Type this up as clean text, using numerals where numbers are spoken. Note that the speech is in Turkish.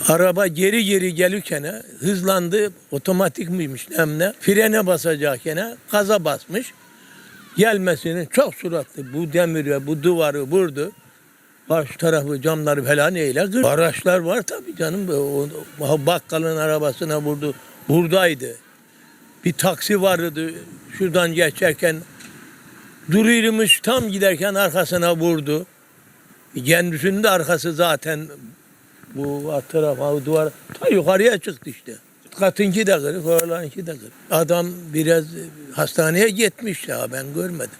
Araba geri geri gelirken hızlandı. Otomatik miymiş hem ne? Frene basacakken gaza basmış. Gelmesinin çok suratlı. Bu demiri, bu duvarı vurdu. Karşı tarafı camları falan eyle kırdı. Araçlar var tabii canım. O bakkalın arabasına vurdu. Buradaydı. Bir taksi vardı. Şuradan geçerken duruyormuş. Tam giderken arkasına vurdu. Kendisinin de arkası zaten bu alt tarafa duvar ta yukarıya çıktı işte. Katınki de kırık, oralarınki de kırık. Adam biraz hastaneye gitmiş ya, ben görmedim.